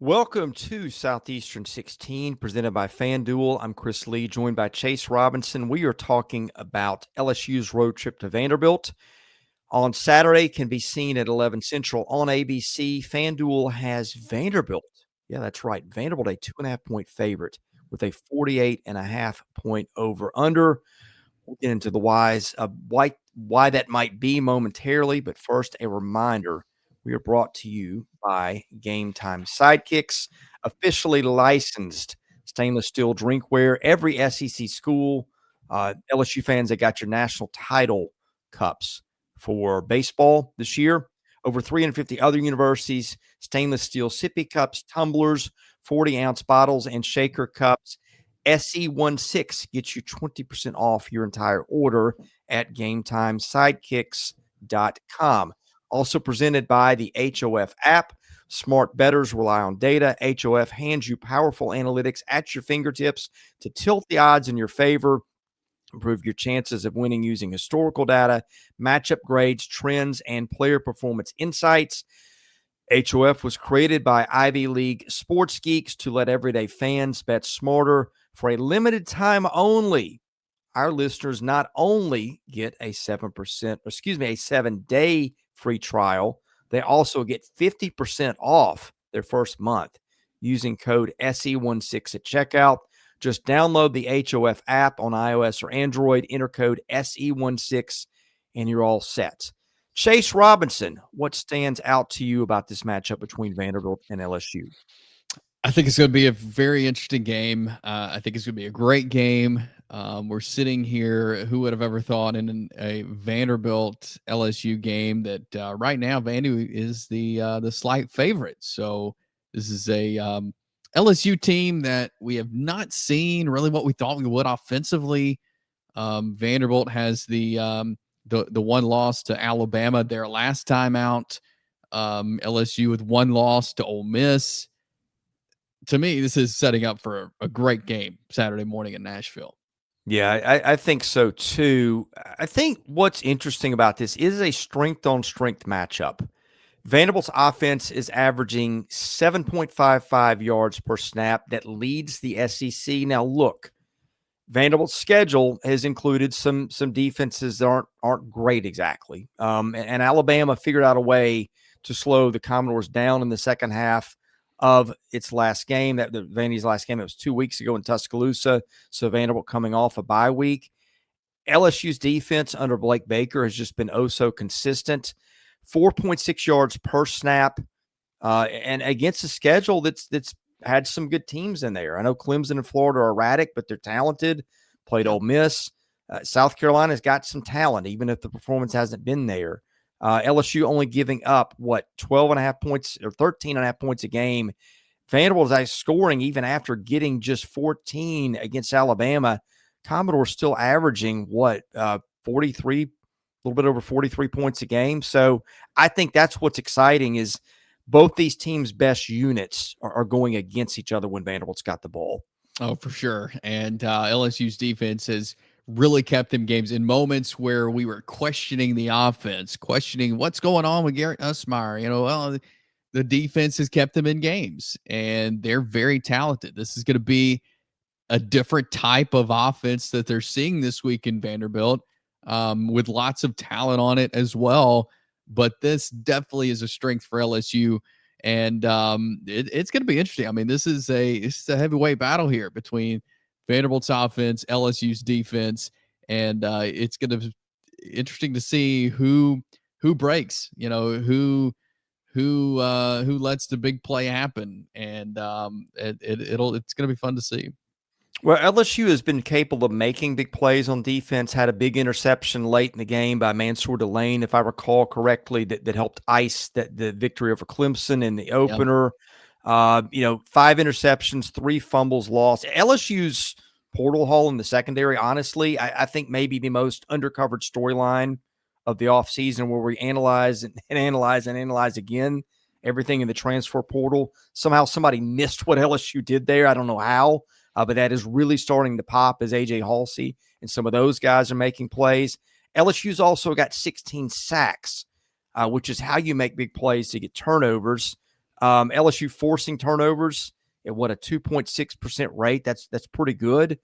Welcome to Southeastern 16, presented by FanDuel. I'm Chris Lee, joined by Chase Robinson. We are talking about LSU's road trip to Vanderbilt. On Saturday, can be seen at 11 Central on ABC. FanDuel has Vanderbilt. Yeah, that's right. Vanderbilt, a 2.5-point favorite with a 48.5-point over-under. We'll get into the whys of why that might be momentarily, but first, a reminder. We are brought to you by Game Time Sidekicks, officially licensed stainless steel drinkware. Every SEC school, LSU fans, they got your national title cups for baseball this year. Over 350 other universities, stainless steel sippy cups, tumblers, 40-ounce bottles, and shaker cups. SE16 gets you 20% off your entire order at GameTimeSidekicks.com. Also presented by the HOF app. Smart bettors rely on data. HOF hands you powerful analytics at your fingertips to tilt the odds in your favor. Improve your chances of winning using historical data, matchup grades, trends, and player performance insights. HOF was created by Ivy League sports geeks to let everyday fans bet smarter. For a limited time only, our listeners not only get a 7-day free trial, they also get 50% off their first month using code SE16 at checkout. Just download the HOF app on iOS or Android, enter code SE16, and you're all set. Chase Robinson, what stands out to you about this matchup between Vanderbilt and LSU? I think it's going to be a very interesting game. I think it's going to be a great game. We're sitting here. Who would have ever thought in a Vanderbilt LSU game that right now Vandy is the slight favorite. So this is a LSU team that we have not seen really what we thought we would offensively. Vanderbilt has the one loss to Alabama their last time out. LSU with one loss to Ole Miss. To me, this is setting up for a great game Saturday morning in Nashville. Yeah, I think so too. I think what's interesting about this is a strength-on-strength matchup. Vanderbilt's offense is averaging 7.55 yards per snap. That leads the SEC. Now, look, Vanderbilt's schedule has included some defenses that aren't great exactly. And Alabama figured out a way to slow the Commodores down in the second half of its last game. That the Vandy's last game, it was 2 weeks ago in Tuscaloosa. So Vanderbilt coming off a bye week. LSU's defense under Blake Baker has just been so consistent. 4.6 yards per snap, and against a schedule that's had some good teams in there. I know Clemson and Florida are erratic, but they're talented. Played Ole Miss. South Carolina's got some talent, even if the performance hasn't been there. LSU only giving up, 12.5 points or 13.5 points a game. Vanderbilt is actually scoring even after getting just 14 against Alabama. Commodores still averaging, 43, a little bit over 43 points a game. So I think that's what's exciting is both these teams' best units are going against each other when Vanderbilt's got the ball. Oh, for sure. And LSU's defense has really kept them games in moments where we were questioning the offense, questioning what's going on with Garrett Nussmeier. The defense has kept them in games, and they're very talented. This is going to be a different type of offense that they're seeing this week in Vanderbilt, with lots of talent on it as well. But this definitely is a strength for LSU, and it's going to be interesting. I mean, this is a heavyweight battle here between Vanderbilt's offense, LSU's defense, and it's going to be interesting to see who breaks. Who lets the big play happen, and it's going to be fun to see. Well, LSU has been capable of making big plays on defense, had a big interception late in the game by Mansoor Delane, if I recall correctly, that helped ice the victory over Clemson in the opener. Yep. 5 interceptions, 3 fumbles lost. LSU's portal haul in the secondary, honestly, I think maybe the most undercovered storyline of the offseason, where we analyze and analyze again everything in the transfer portal. Somehow somebody missed what LSU did there. I don't know how. But that is really starting to pop as A.J. Haulcy and some of those guys are making plays. LSU's also got 16 sacks, which is how you make big plays to get turnovers. LSU forcing turnovers at what, a 2.6% rate. That's pretty good.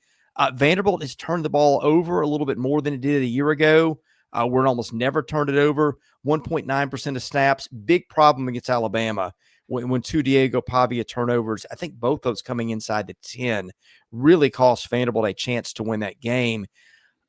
Vanderbilt has turned the ball over a little bit more than it did a year ago. Where it almost never turned it over. 1.9% of snaps. Big problem against Alabama when two Diego Pavia turnovers, I think both those coming inside the 10, really cost Vanderbilt a chance to win that game.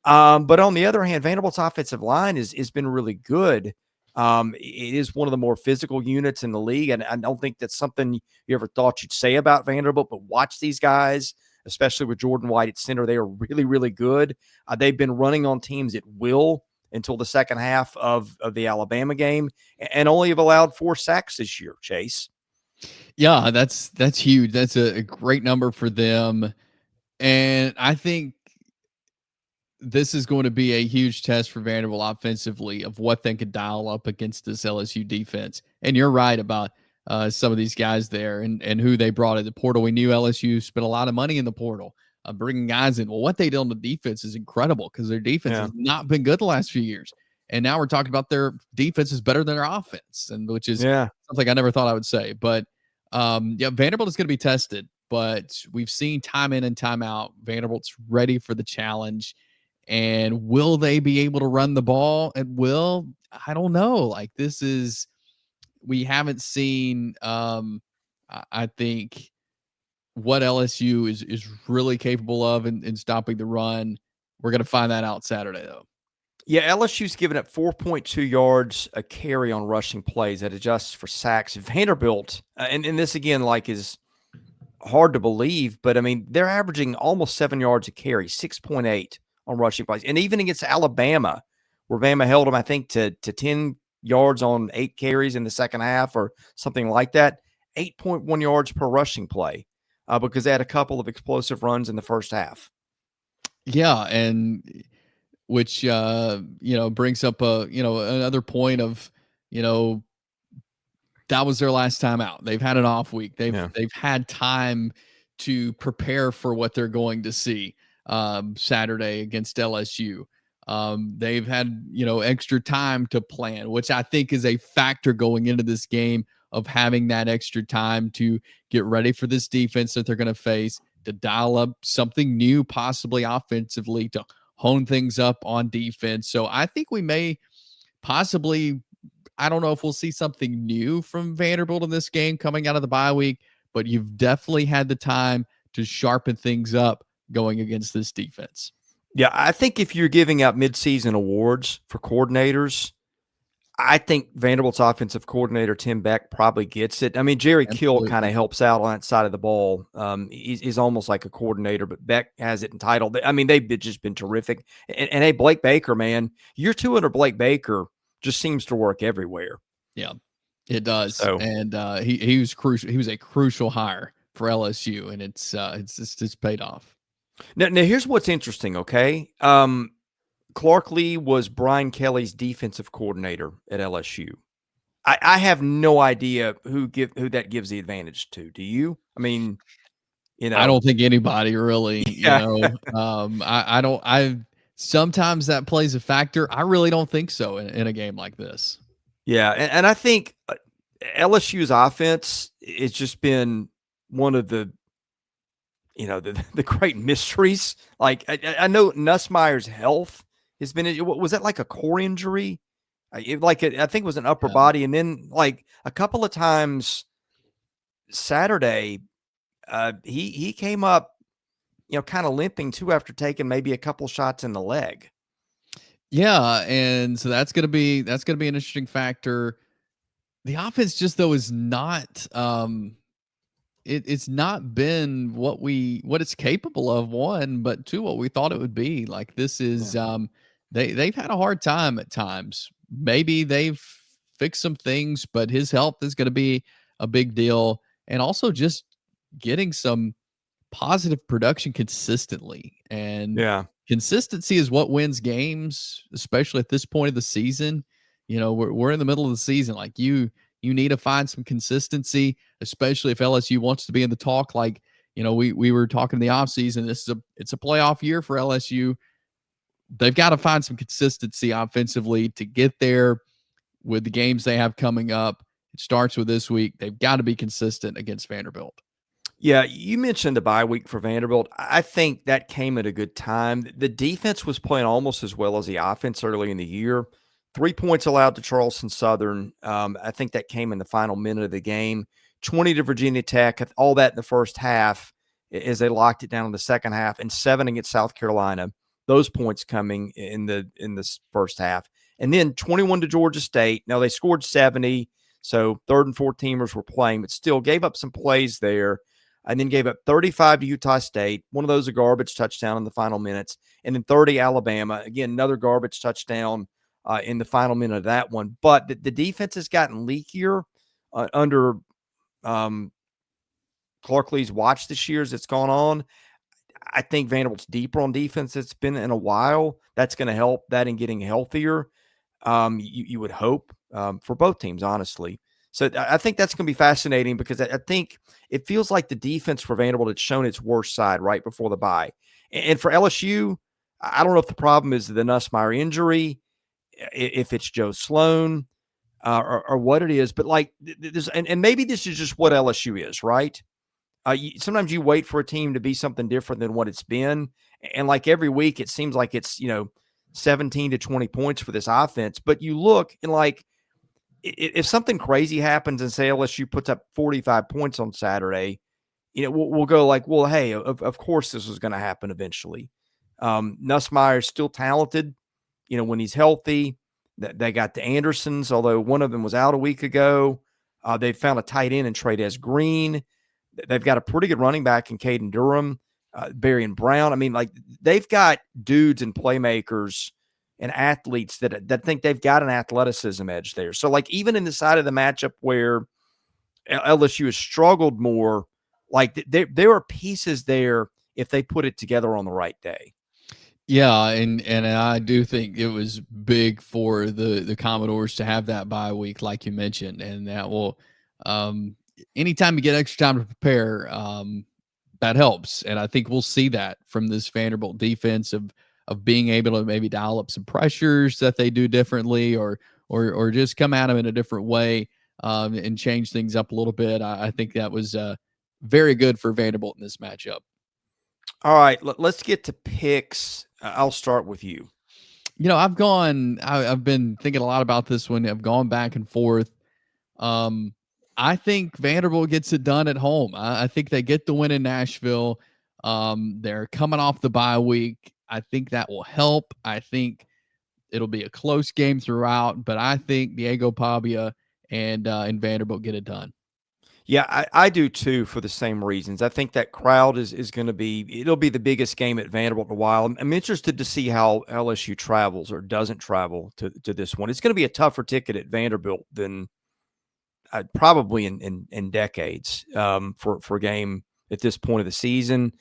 But on the other hand, Vanderbilt's offensive line has been really good. It is one of the more physical units in the league, and I don't think that's something you ever thought you'd say about Vanderbilt, but watch these guys, especially with Jordan White at center. They are really, really good. They've been running on teams at will until the second half of the Alabama game, and only have allowed 4 sacks this year, Chase. Yeah, that's huge. That's a great number for them. And I think this is going to be a huge test for Vanderbilt offensively of what they could dial up against this LSU defense. And you're right about some of these guys there and who they brought in the portal. We knew LSU spent a lot of money in the portal, bringing guys in. Well, what they did on the defense is incredible because their defense has not been good the last few years. And now we're talking about their defense is better than their offense, and which is something I never thought I would say. But Vanderbilt is going to be tested, but we've seen time in and time out, Vanderbilt's ready for the challenge. And will they be able to run the ball at will? I don't know. Like, we haven't seen, I think, what LSU is really capable of in stopping the run. We're going to find that out Saturday, though. Yeah, LSU's given up 4.2 yards a carry on rushing plays. That adjusts for sacks. Vanderbilt, and this again, like, is hard to believe, but I mean, they're averaging almost 7 yards a carry, 6.8 on rushing plays. And even against Alabama, where Bama held them, I think, to 10 yards on 8 carries in the second half or something like that, 8.1 yards per rushing play, because they had a couple of explosive runs in the first half. Yeah, and which brings up another point of, that was their last time out. They've had an off week. They've had time to prepare for what they're going to see Saturday against LSU. They've had, extra time to plan, which I think is a factor going into this game, of having that extra time to get ready for this defense that they're going to face, to dial up something new, possibly offensively, to hone things up on defense. So I think we may possibly, I don't know if we'll see something new from Vanderbilt in this game coming out of the bye week, but you've definitely had the time to sharpen things up going against this defense. Yeah, I think if you're giving out midseason awards for coordinators, I think Vanderbilt's offensive coordinator, Tim Beck, probably gets it. I mean, Jerry Kill kind of helps out on that side of the ball. He's almost like a coordinator, but Beck has it entitled. I mean, they've just been terrific. And hey, Blake Baker, man, year 2 under Blake Baker just seems to work everywhere. Yeah, it does. So, and he was crucial. He was a crucial hire for LSU, and it's paid off. Now here's what's interesting, okay? Clark Lea was Brian Kelly's defensive coordinator at LSU. I have no idea who that gives the advantage to. Do you? I mean, I don't think anybody really, I don't. Sometimes that plays a factor. I really don't think so in a game like this. Yeah, and I think LSU's offense has just been one of the, the great mysteries. Like, I know Nussmeier's health has been, was that like a core injury? I think it was an upper body. And then like a couple of times Saturday, he came up, kind of limping too, after taking maybe a couple shots in the leg. Yeah. And so that's going to be an interesting factor. The offense just, though, is not, it's not been what it's capable of, one, but two, what we thought it would be. Like, this is, they've had a hard time at times. Maybe they've fixed some things, but his health is going to be a big deal. And also just getting some positive production consistently. And consistency is what wins games, especially at this point of the season. We're in the middle of the season. Like, you need to find some consistency, especially if LSU wants to be in the talk. Like, we were talking in the offseason. It's a playoff year for LSU. They've got to find some consistency offensively to get there with the games they have coming up. It starts with this week. They've got to be consistent against Vanderbilt. Yeah, you mentioned the bye week for Vanderbilt. I think that came at a good time. The defense was playing almost as well as the offense early in the year. 3 points allowed to Charleston Southern. I think that came in the final minute of the game. 20 to Virginia Tech, all that in the first half as they locked it down in the second half, and 7 against South Carolina. Those points coming in this first half. And then 21 to Georgia State. Now they scored 70, so third and fourth teamers were playing, but still gave up some plays there. And then gave up 35 to Utah State. One of those a garbage touchdown in the final minutes. And then 30 Alabama. Again, another garbage touchdown in the final minute of that one. But the defense has gotten leakier under Clark Lea's watch this year as it's gone on. I think Vanderbilt's deeper on defense. It's been in a while. That's going to help that in getting healthier. You would hope for both teams, honestly. So I think that's going to be fascinating because I think it feels like the defense for Vanderbilt had shown its worst side right before the bye. And for LSU, I don't know if the problem is the Nussmeier injury, if it's Joe Sloan, or what it is. But like this, and maybe this is just what LSU is, right? Sometimes you wait for a team to be something different than what it's been. And like every week, it seems like it's, 17 to 20 points for this offense. But you look and like, if something crazy happens and say LSU puts up 45 points on Saturday, we'll go like, well, hey, of course this was going to happen eventually. Nussmeier is still talented, when he's healthy. They got the Andersons, although one of them was out a week ago. They found a tight end in Trey'Dez Green. They've got a pretty good running back in Caden Durham, Barion Brown. I mean, like they've got dudes and playmakers and athletes that think they've got an athleticism edge there. So like even in the side of the matchup where LSU has struggled more, like there are pieces there if they put it together on the right day. Yeah, and I do think it was big for the Commodores to have that bye week, like you mentioned, and that will anytime you get extra time to prepare, that helps. And I think we'll see that from this Vanderbilt defense of being able to maybe dial up some pressures that they do differently or just come at them in a different way and change things up a little bit. I think that was very good for Vanderbilt in this matchup. All right, let's get to picks. I'll start with you. I've been thinking a lot about this one. I've gone back and forth. I think Vanderbilt gets it done at home. I think they get the win in Nashville. They're coming off the bye week. I think that will help. I think it'll be a close game throughout, but I think Diego Pavia and Vanderbilt get it done. Yeah, I do too for the same reasons. I think that crowd is going to it'll be the biggest game at Vanderbilt in a while. I'm interested to see how LSU travels or doesn't travel to this one. It's going to be a tougher ticket at Vanderbilt than probably in decades for a game at this point of the season.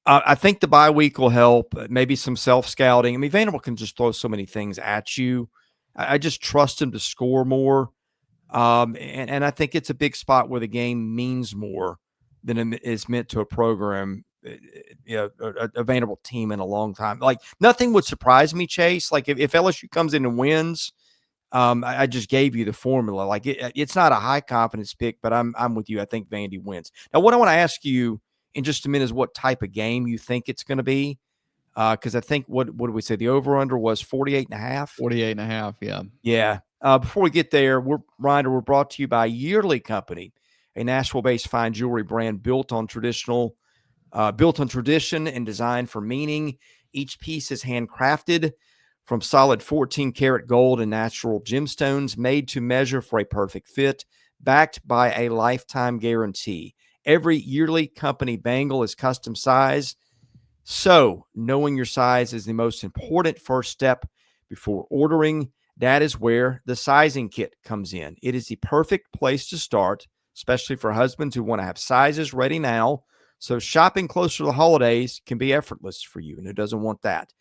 I think the bye week will help, maybe some self-scouting. I mean, Vanderbilt can just throw so many things at you. I just trust them to score more. And I think it's a big spot where the game means more than it is meant to a program, a Vanderbilt team in a long time. Like nothing would surprise me, Chase. Like if LSU comes in and wins, I just gave you the formula. Like it's not a high confidence pick, but I'm with you. I think Vandy wins. Now, what I want to ask you in just a minute is what type of game you think it's going to be. Because I think what did we say? The over-under was 48.5? 48.5, yeah. Yeah. Before we get there, we're brought to you by Yearly Company, a Nashville-based fine jewelry brand built on tradition and designed for meaning. Each piece is handcrafted from solid 14-karat gold and natural gemstones, made to measure for a perfect fit, backed by a lifetime guarantee. Every Yearly Company bangle is custom size. So knowing your size is the most important first step before ordering. That is where the sizing kit comes in. It is the perfect place to start, especially for husbands who want to have sizes ready now. So shopping closer to the holidays can be effortless for you, and who doesn't want that?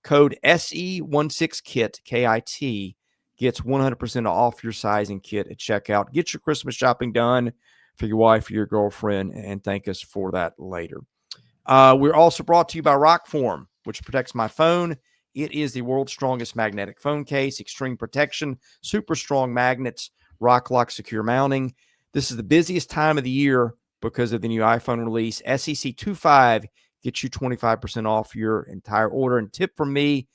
Code SE16KIT, KIT, gets 100% off your sizing kit at checkout. Get your Christmas shopping done for your wife or your girlfriend, and thank us for that later. We're also brought to you by Rockform, which protects my phone. It is the world's strongest magnetic phone case, extreme protection, super strong magnets. Rock Lock Secure Mounting. This is the busiest time of the year because of the new iPhone release. SEC 25 gets you 25% off your entire order. And tip from me,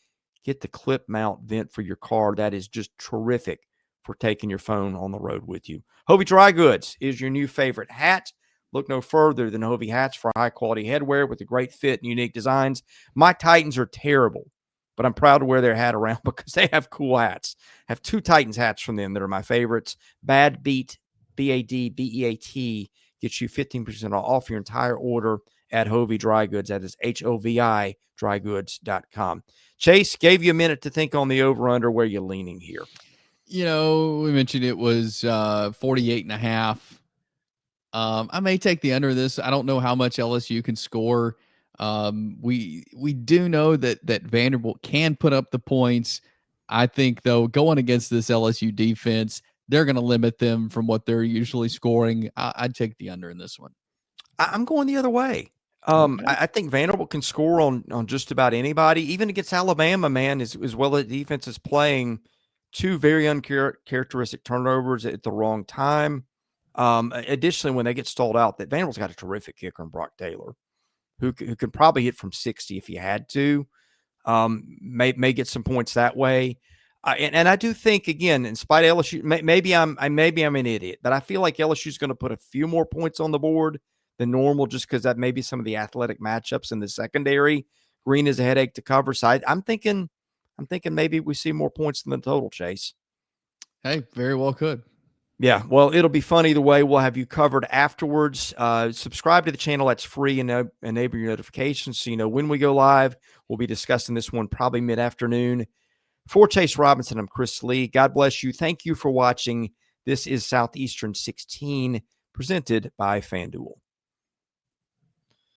get the clip mount vent for your car. That is just terrific for taking your phone on the road with you. Hovey Dry Goods is your new favorite hat. Look no further than Hovey hats for high-quality headwear with a great fit and unique designs. My Titans are terrible, but I'm proud to wear their hat around because they have cool hats. I have 2 Titans hats from them that are my favorites. Bad Beat, BADBEAT, gets you 15% off your entire order at Hovey Dry Goods. That is HOVI drygoods.com. Chase, gave you a minute to think on the over-under. Where you leaning here? We mentioned it was 48.5. I may take the under this. I don't know how much LSU can score. We do know that Vanderbilt can put up the points. I think, though, going against this LSU defense, they're going to limit them from what they're usually scoring. I'd take the under in this one. I'm going the other way. Okay. I think Vanderbilt can score on just about anybody, even against Alabama, man, as well as the defense is playing. 2 very uncharacteristic turnovers at the wrong time. Additionally, when they get stalled out, that Vanderbilt's got a terrific kicker in Brock Taylor, who could probably hit from 60 if he had to. May get some points that way. And I do think, again, in spite of LSU, maybe I'm an idiot, but I feel like LSU's going to put a few more points on the board than normal, just because that may be some of the athletic matchups in the secondary. Green is a headache to cover. So I'm thinking maybe we see more points than the total, Chase. Hey, very well could. Yeah, well, it'll be fun either way. We'll have you covered afterwards. Subscribe to the channel. That's free, and enable your notifications so you know when we go live. We'll be discussing this one probably mid-afternoon. For Chase Robinson, I'm Chris Lee. God bless you. Thank you for watching. This is Southeastern 16, presented by FanDuel.